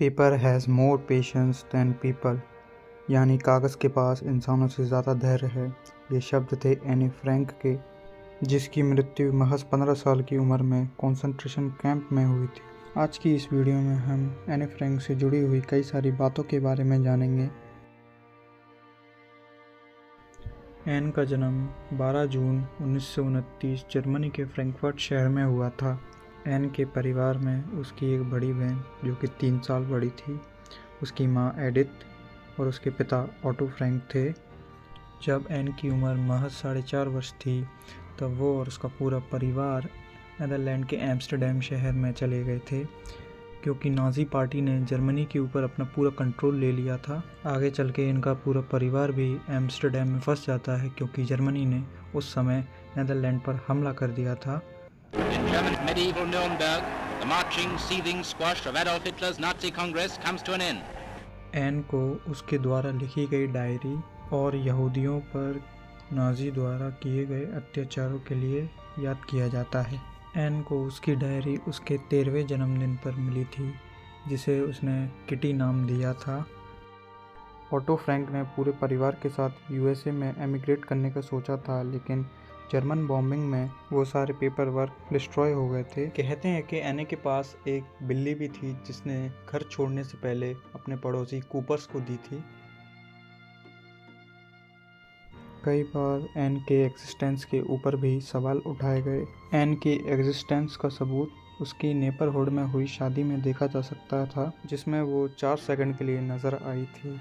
Paper has more patience than people, यानी कागज़ के पास इंसानों से ज़्यादा धैर्य है। ये शब्द थे एनी फ्रैंक के, जिसकी मृत्यु महज 15 साल की उम्र में कॉन्सेंट्रेशन कैंप में हुई थी। आज की इस वीडियो में हम एनी फ्रैंक से जुड़ी हुई कई सारी बातों के बारे में जानेंगे। एन का जन्म 12 जून 1929 जर्मनी के फ्रैंकफर्ट शहर में हुआ था। एन के परिवार में उसकी एक बड़ी बहन जो कि 3 साल बड़ी थी, उसकी माँ एडिथ और उसके पिता ऑटो फ्रैंक थे। जब एन की उम्र महज 4.5 वर्ष थी तब वो और उसका पूरा परिवार नीदरलैंड के एम्स्टर्डम शहर में चले गए थे, क्योंकि नाज़ी पार्टी ने जर्मनी के ऊपर अपना पूरा कंट्रोल ले लिया था। आगे चल के इनका पूरा परिवार भी एम्स्टर्डम में फंस जाता है, क्योंकि जर्मनी ने उस समय नीदरलैंड पर हमला कर दिया था। In German medieval Nuremberg, the marching, seething squash of Adolf Hitler's Nazi Congress comes to an end. एन को उसके द्वारा लिखी गई डायरी और यहूदियों पर नाज़ी द्वारा किए गए अत्याचारों के लिए याद किया जाता है। एन को उसकी डायरी उसके 13वें जन्मदिन पर मिली थी, जिसे उसने किटी नाम दिया था। ऑटो फ्रैंक ने पूरे परिवार के साथ यूएसए में एमिग्रेट करने का सोचा था, लेकिन जर्मन बॉम्बिंग में वो सारे पेपर वर्क डिस्ट्रॉय हो गए थे। कहते हैं कि एन के पास एक बिल्ली भी थी, जिसने घर छोड़ने से पहले अपने पड़ोसी कूपर्स को दी थी। कई बार एन के एग्जिस्टेंस के ऊपर भी सवाल उठाए गए। एन की एग्जिस्टेंस का सबूत उसकी नेबरहुड में हुई शादी में देखा जा सकता था, जिसमें वो 4 सेकंड के लिए नजर आई थी।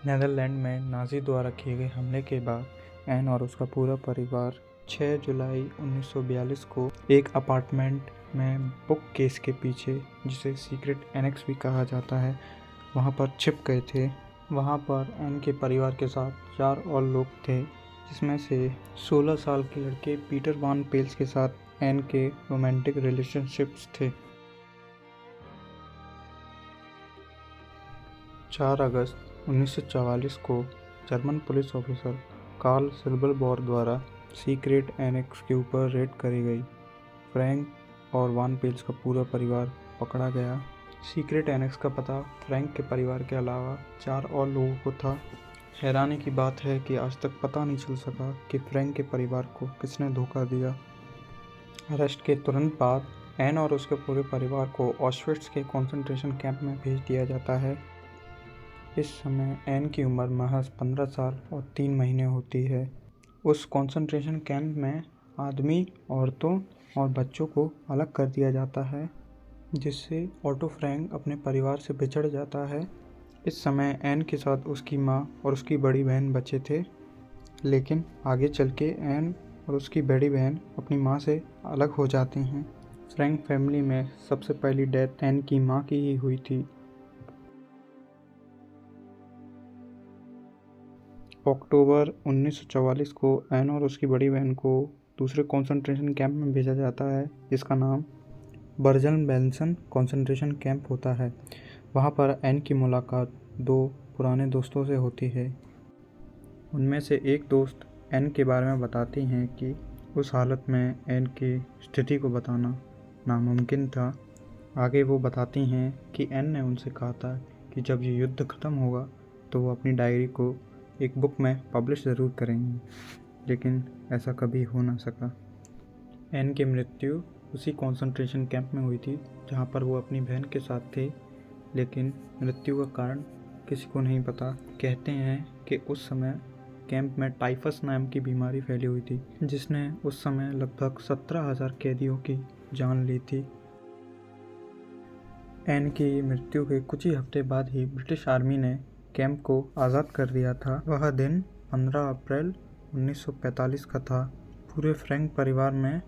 नीदरलैंड में नाज़ी द्वारा किए गए हमले के बाद एन और उसका पूरा परिवार 6 जुलाई 1942 को एक अपार्टमेंट में बुक केस के पीछे, जिसे सीक्रेट एनेक्स भी कहा जाता है, वहां पर छिप गए थे। वहां पर एन के परिवार के साथ 4 और लोग थे, जिसमें से 16 साल के लड़के पीटर वान पेल्स के साथ एन के रोमांटिक रिलेशनशिप्स थे। 4 अगस्त 1944 को जर्मन पुलिस ऑफिसर कार्ल सिल्बरबॉर द्वारा सीक्रेट एनेक्स के ऊपर रेड करी गई। फ्रैंक और वान पेल्स का पूरा परिवार पकड़ा गया। सीक्रेट एनेक्स का पता फ्रैंक के परिवार के अलावा 4 और लोगों को था। हैरानी की बात है कि आज तक पता नहीं चल सका कि फ्रैंक के परिवार को किसने धोखा दिया। अरेस्ट के तुरंत बाद एन और उसके पूरे परिवार को ऑश्विट्ज़ के कंसंट्रेशन कैंप में भेज दिया जाता है। इस समय एन की उम्र महज 15 साल और 3 महीने होती है। उस कंसंट्रेशन कैंप में आदमी, औरतों और बच्चों को अलग कर दिया जाता है, जिससे ऑटो फ्रैंक अपने परिवार से बिछड़ जाता है। इस समय एन के साथ उसकी माँ और उसकी बड़ी बहन बचे थे, लेकिन आगे चल के एन और उसकी बड़ी बहन अपनी माँ से अलग हो जाते हैं। फ्रैंक फैमिली में सबसे पहली डेथ एन की माँ की ही हुई थी। अक्टूबर 1944 को एन और उसकी बड़ी बहन को दूसरे कंसंट्रेशन कैंप में भेजा जाता है, जिसका नाम बर्जन-बेल्सन कंसंट्रेशन कैंप होता है। वहाँ पर एन की मुलाकात 2 पुराने दोस्तों से होती है। उनमें से एक दोस्त एन के बारे में बताती हैं कि उस हालत में एन की स्थिति को बताना नामुमकिन था। आगे वो बताती हैं कि एन ने उनसे कहा था कि जब ये युद्ध ख़त्म होगा तो वो अपनी डायरी को एक बुक में पब्लिश ज़रूर करेंगी, लेकिन ऐसा कभी हो ना सका। एन की मृत्यु उसी कंसंट्रेशन कैंप में हुई थी जहां पर वो अपनी बहन के साथ थे, लेकिन मृत्यु का कारण किसी को नहीं पता। कहते हैं कि उस समय कैंप में टाइफस नाम की बीमारी फैली हुई थी, जिसने उस समय लगभग 17,000 कैदियों की जान ली थी। एन की मृत्यु के कुछ ही हफ्ते बाद ही ब्रिटिश आर्मी ने कैंप को आज़ाद कर दिया था। वह दिन 15 अप्रैल 1945 का था। पूरे फ्रैंक परिवार में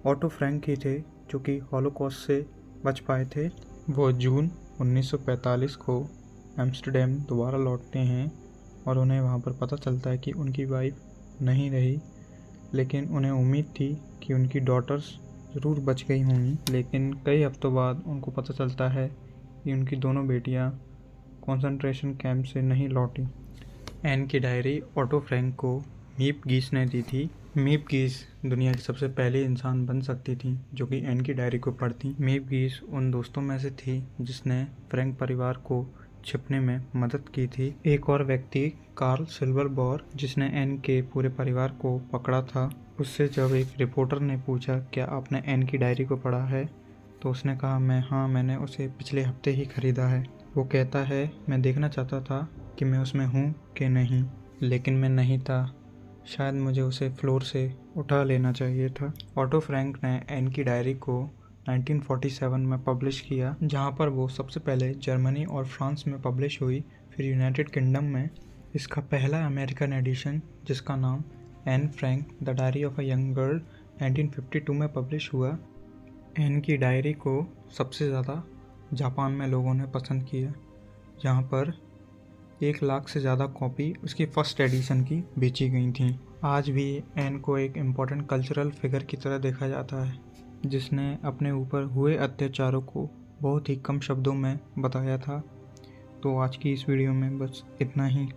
ऑटो फ्रैंक ही थे जो कि हॉलोकॉस्ट से बच पाए थे। वो जून 1945 को एम्स्टर्डम दोबारा लौटते हैं और उन्हें वहाँ पर पता चलता है कि उनकी वाइफ नहीं रही, लेकिन उन्हें उम्मीद थी कि उनकी डॉटर्स ज़रूर बच गई होंगी। लेकिन कई हफ्तों बाद उनको पता चलता है कि उनकी दोनों बेटियाँ कंसंट्रेशन कैंप से नहीं लौटी। एन की डायरी ऑटो फ्रैंक को मीप गीस ने दी थी। मेव गीस दुनिया की सबसे पहली इंसान बन सकती थी जो कि एन की डायरी को पढ़ती। मेव गीस उन दोस्तों में से थी जिसने फ्रैंक परिवार को छिपने में मदद की थी। एक और व्यक्ति कार्ल सिल्वरबॉर, जिसने एन के पूरे परिवार को पकड़ा था, उससे जब एक रिपोर्टर ने पूछा क्या आपने एन की डायरी को पढ़ा है, तो उसने कहा मैंने उसे पिछले हफ्ते ही खरीदा है। वो कहता है मैं देखना चाहता था कि मैं उसमें हूँ कि नहीं, लेकिन मैं नहीं था। शायद मुझे उसे फ्लोर से उठा लेना चाहिए था। ऑटो फ्रैंक ने एन की डायरी को 1947 में पब्लिश किया, जहां पर वो सबसे पहले जर्मनी और फ्रांस में पब्लिश हुई, फिर यूनाइटेड किंगडम में इसका पहला अमेरिकन एडिशन जिसका नाम Anne Frank the diary of a young girl 1952 में पब्लिश हुआ। एन की डायरी को सबसे ज़्यादा जापान में लोगों ने पसंद किया, जहाँ पर 1 लाख से ज़्यादा कॉपी उसकी फर्स्ट एडिशन की बेची गई थी। आज भी एन को एक इम्पॉर्टेंट कल्चरल फिगर की तरह देखा जाता है, जिसने अपने ऊपर हुए अत्याचारों को बहुत ही कम शब्दों में बताया था। तो आज की इस वीडियो में बस इतना ही।